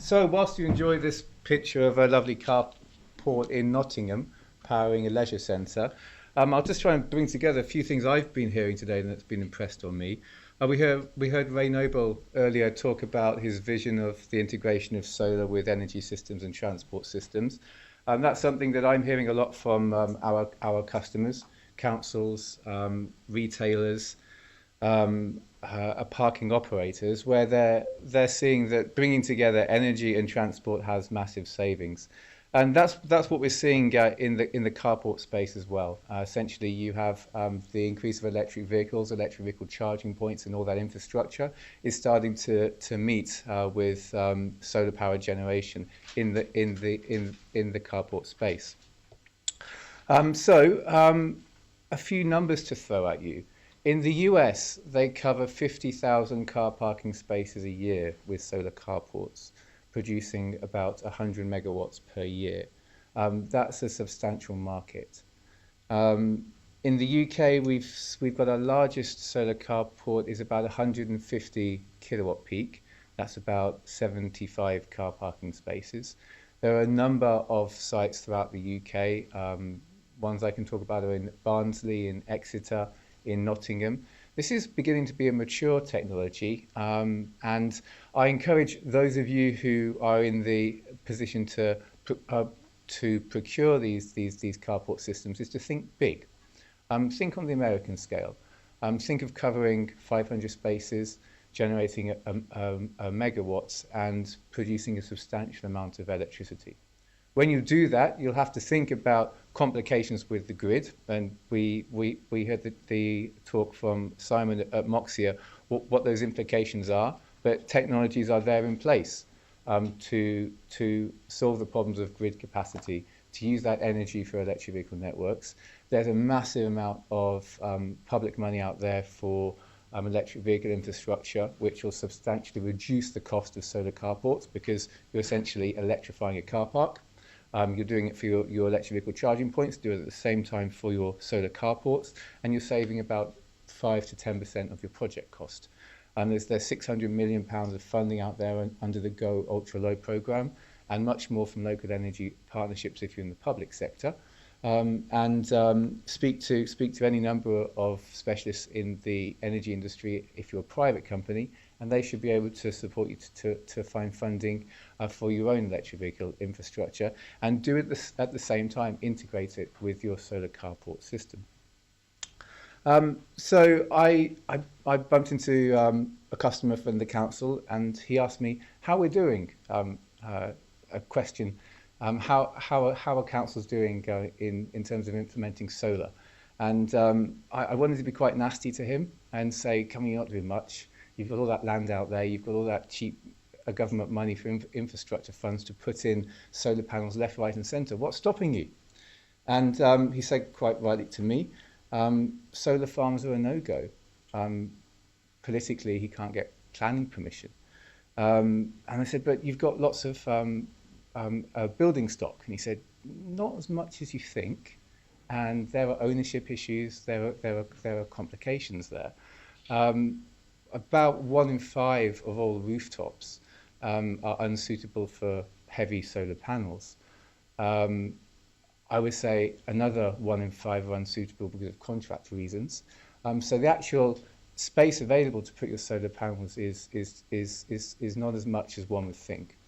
So, whilst you enjoy this picture of a lovely carport in Nottingham powering a leisure centre, I'll just try and bring together a few things I've been hearing today that's been impressed on me. We heard Ray Noble earlier talk about his vision of the integration of solar with energy systems and transport systems. That's something that I'm hearing a lot from our customers, councils, retailers, parking operators, where they're seeing that bringing together energy and transport has massive savings, and that's what we're seeing in the carport space as well. Essentially, you have the increase of electric vehicle charging points, and all that infrastructure is starting to meet with solar power generation in the carport space. A few numbers to throw at you. In the US, they cover 50,000 car parking spaces a year with solar carports, producing about 100 megawatts per year. That's a substantial market. In the UK, we've got our largest solar carport is about 150 kilowatt peak. That's about 75 car parking spaces. There are a number of sites throughout the UK. Ones I can talk about are in Barnsley, in Exeter, in Nottingham. This is beginning to be a mature technology, and I encourage those of you who are in the position to procure these carport systems is to think big. Think on the American scale. Think of covering 500 spaces, generating a megawatts and producing a substantial amount of electricity. When you do that, you'll have to think about complications with the grid. And we heard the talk from Simon at Moxia, what those implications are. But technologies are there in place to solve the problems of grid capacity, to use that energy for electric vehicle networks. There's a massive amount of public money out there for electric vehicle infrastructure, which will substantially reduce the cost of solar carports, because you're essentially electrifying a car park. You're doing it for your electric vehicle charging points, do it at the same time for your solar carports, and you're saving about 5 to 10% of your project cost. There's £600 million of funding out there under the Go Ultra Low programme, and much more from local energy partnerships if you're in the public sector. Speak to any number of specialists in the energy industry if you're a private company, and they should be able to support you to find funding for your own electric vehicle infrastructure, and do it at the same time, integrate it with your solar carport system. So I bumped into a customer from the council, and he asked me how we're doing. A question. How are councils doing in terms of implementing solar? And I wanted to be quite nasty to him and say, come on, you're not doing much. You've got all that land out there. You've got all that cheap government money for infrastructure funds to put in solar panels left, right and centre. What's stopping you? And he said quite rightly to me, solar farms are a no-go. Politically, he can't get planning permission. And I said, but you've got lots of building stock. And he said, not as much as you think. And there are ownership issues. There are complications there. About 1 in 5 of all rooftops are unsuitable for heavy solar panels. I would say another 1 in 5 are unsuitable because of contract reasons. So the actual space available to put your solar panels is not as much as one would think.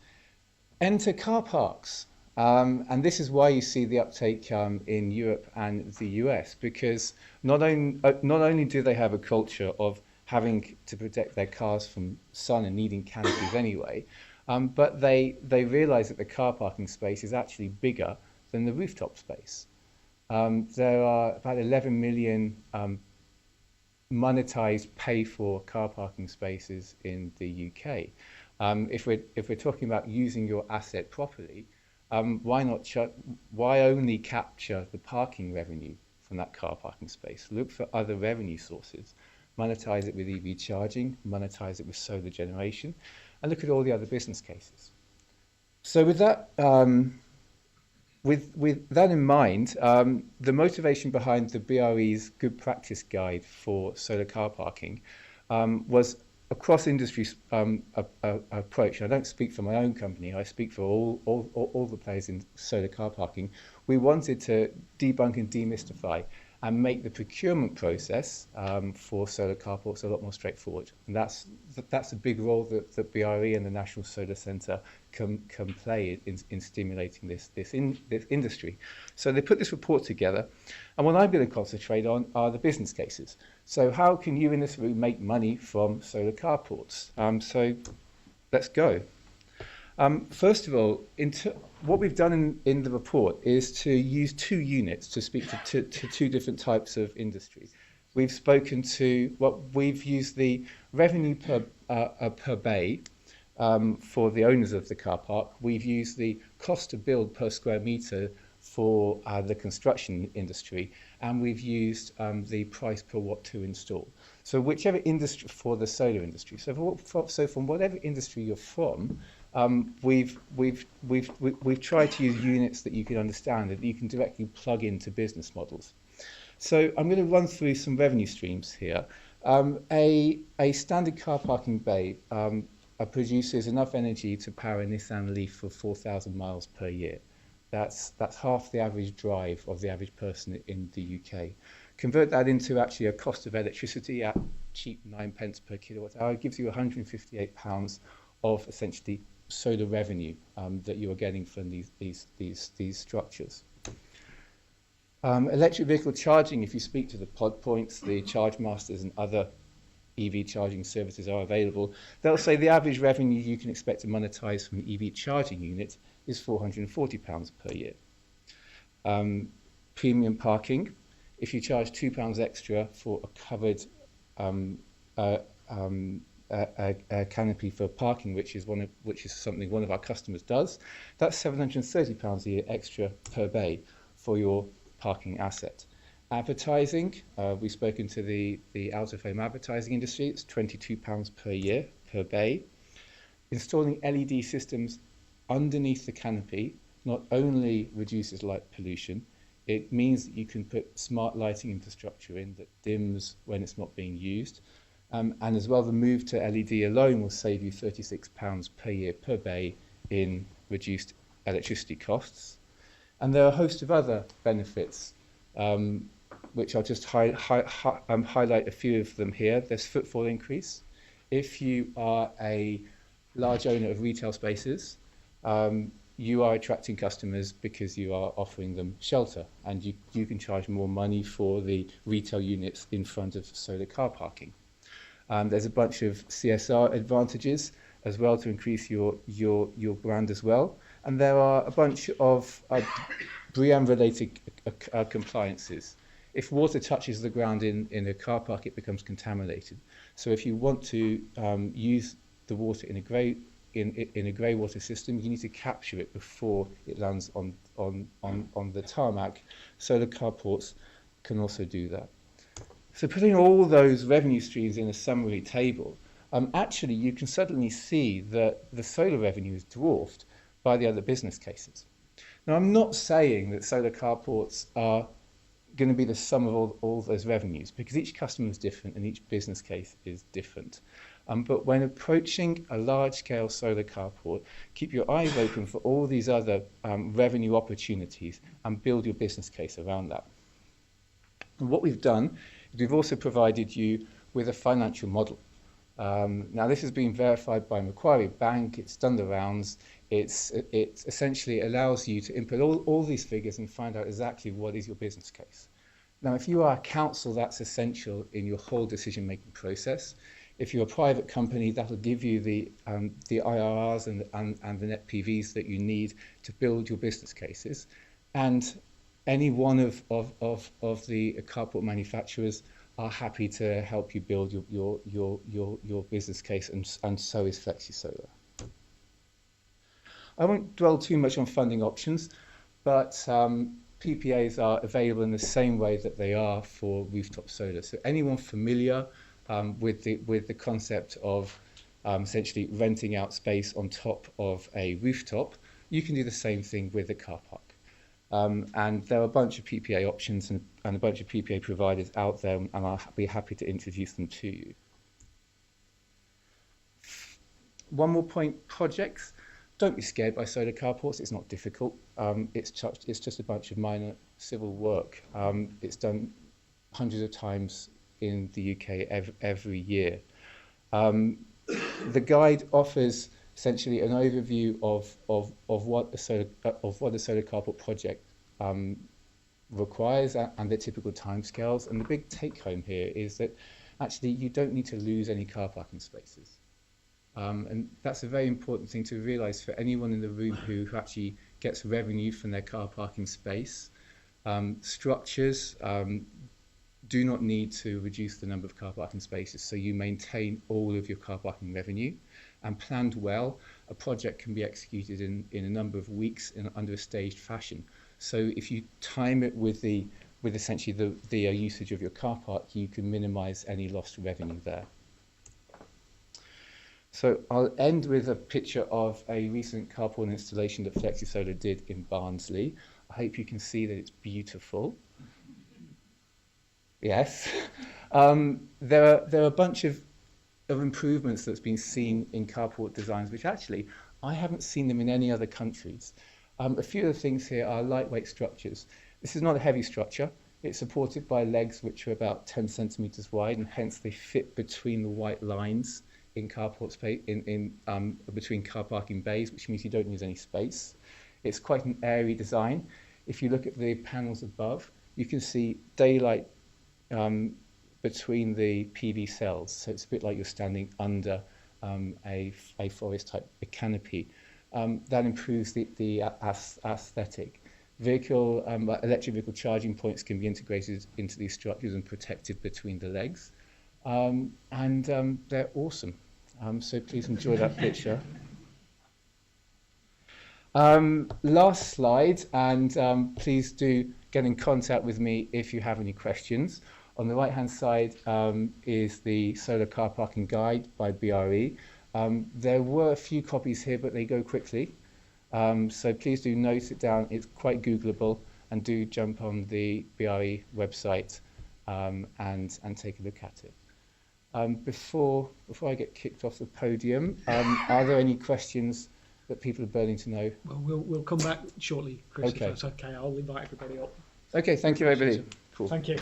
Enter car parks, and this is why you see the uptake in Europe and the US, because not only do they have a culture of having to protect their cars from sun and needing canopies anyway, but they realise that the car parking space is actually bigger than the rooftop space. There are about 11 million monetised pay-for car parking spaces in the UK. If we're talking about using your asset properly, why only capture the parking revenue from that car parking space? Look for other revenue sources. Monetize it with EV charging, monetize it with solar generation, and look at all the other business cases. So with that in mind, the motivation behind the BRE's Good Practice Guide for solar car parking was cross industry approach. I don't speak for my own company. I speak for all the players in solar car parking. We wanted to debunk and demystify and make the procurement process for solar carports a lot more straightforward. And that's a big role that BRE and the National Solar Centre can play in stimulating this industry. So they put this report together, and what I'm going to concentrate on are the business cases. So how can you in this room make money from solar carports? So let's go. First of all, what we've done in the report is to use two units to speak to two different types of industry. We've spoken to we've used the revenue per bay for the owners of the car park. We've used the cost to build per square metre for the construction industry, and we've used the price per watt to install. So whichever industry for the solar industry. So from whatever industry you're from, we've tried to use units that you can understand and that you can directly plug into business models. So I'm going to run through some revenue streams here. A standard car parking bay produces enough energy to power a Nissan Leaf for 4,000 miles per year. That's half the average drive of the average person in the UK. Convert that into actually a cost of electricity at cheap 9p per kilowatt hour. It gives you £158 of essentially solar revenue that you are getting from these structures. Electric vehicle charging, if you speak to the pod points, the charge masters and other EV charging services are available, they'll say the average revenue you can expect to monetize from an EV charging unit is £440 per year. Premium parking, if you charge £2 extra for a covered canopy for parking, which is something one of our customers does, that's £730 a year extra per bay for your parking asset. Advertising, we've spoken to the out-of-home advertising industry. It's £22 per year per bay. Installing LED systems underneath the canopy not only reduces light pollution, it means that you can put smart lighting infrastructure in that dims when it's not being used. And as well, the move to LED alone will save you £36 per year per bay in reduced electricity costs. And there are a host of other benefits, which I'll just highlight a few of them here. There's footfall increase. If you are a large owner of retail spaces, you are attracting customers because you are offering them shelter, and you can charge more money for the retail units in front of solar car parking. There's a bunch of CSR advantages as well to increase your brand as well. And there are a bunch of BREEAM-related compliances. If water touches the ground in a car park, it becomes contaminated. So if you want to use the water in a grey water system, you need to capture it before it lands on the tarmac. Solar carports can also do that. So putting all those revenue streams in a summary table, actually you can suddenly see that the solar revenue is dwarfed by the other business cases. Now, I'm not saying that solar carports are going to be the sum of all those revenues, because each customer is different and each business case is different. But when approaching a large-scale solar carport, keep your eyes open for all these other revenue opportunities and build your business case around that. And what we've done is we've also provided you with a financial model. Now, this has been verified by Macquarie Bank. It's done the rounds. It essentially allows you to input all these figures and find out exactly what is your business case. Now, if you are a council, that's essential in your whole decision-making process. If you're a private company, that'll give you the IRRs and the net PVs that you need to build your business cases. And any one of the carport manufacturers are happy to help you build your business case, and so is Flexisolar. I won't dwell too much on funding options, but PPAs are available in the same way that they are for rooftop solar. So anyone familiar with the concept of essentially renting out space on top of a rooftop, you can do the same thing with a car park. And there are a bunch of PPA options and a bunch of PPA providers out there, and I'll be happy to introduce them to you. One more point, projects. Don't be scared by solar carports. It's not difficult. It's just a bunch of minor civil work. It's done hundreds of times in the UK every year. The guide offers essentially an overview of what a solar carport project requires and the typical timescales. And the big take home here is that actually you don't need to lose any car parking spaces. And that's a very important thing to realise for anyone in the room who actually gets revenue from their car parking space. Structures do not need to reduce the number of car parking spaces, so you maintain all of your car parking revenue. And planned well, a project can be executed in a number of weeks under a staged fashion. So if you time it with essentially the usage of your car park, you can minimise any lost revenue there. So I'll end with a picture of a recent carport installation that Flexisolar did in Barnsley. I hope you can see that it's beautiful. Yes. There are a bunch of improvements that's been seen in carport designs, which actually I haven't seen them in any other countries. A few of the things here are lightweight structures. This is not a heavy structure. It's supported by legs which are about 10 centimetres wide, and hence they fit between the white lines in carport space, between car parking bays, which means you don't use any space. It's quite an airy design. If you look at the panels above, you can see daylight between the PV cells, so it's a bit like you're standing under a forest type canopy. That improves the aesthetic. Electric vehicle charging points can be integrated into these structures and protected between the legs, and they're awesome. So please enjoy that picture. Last slide, and please do get in contact with me if you have any questions. On the right-hand side is the Solar Car Parking Guide by BRE. There were a few copies here, but they go quickly. So please do note it down. It's quite Googleable, and do jump on the BRE website and take a look at it. Before I get kicked off the podium, are there any questions that people are burning to know? Well, we'll come back shortly, Chris, okay. if that's okay. I'll invite everybody up. Okay, thank you, everybody. Cool. Thank you.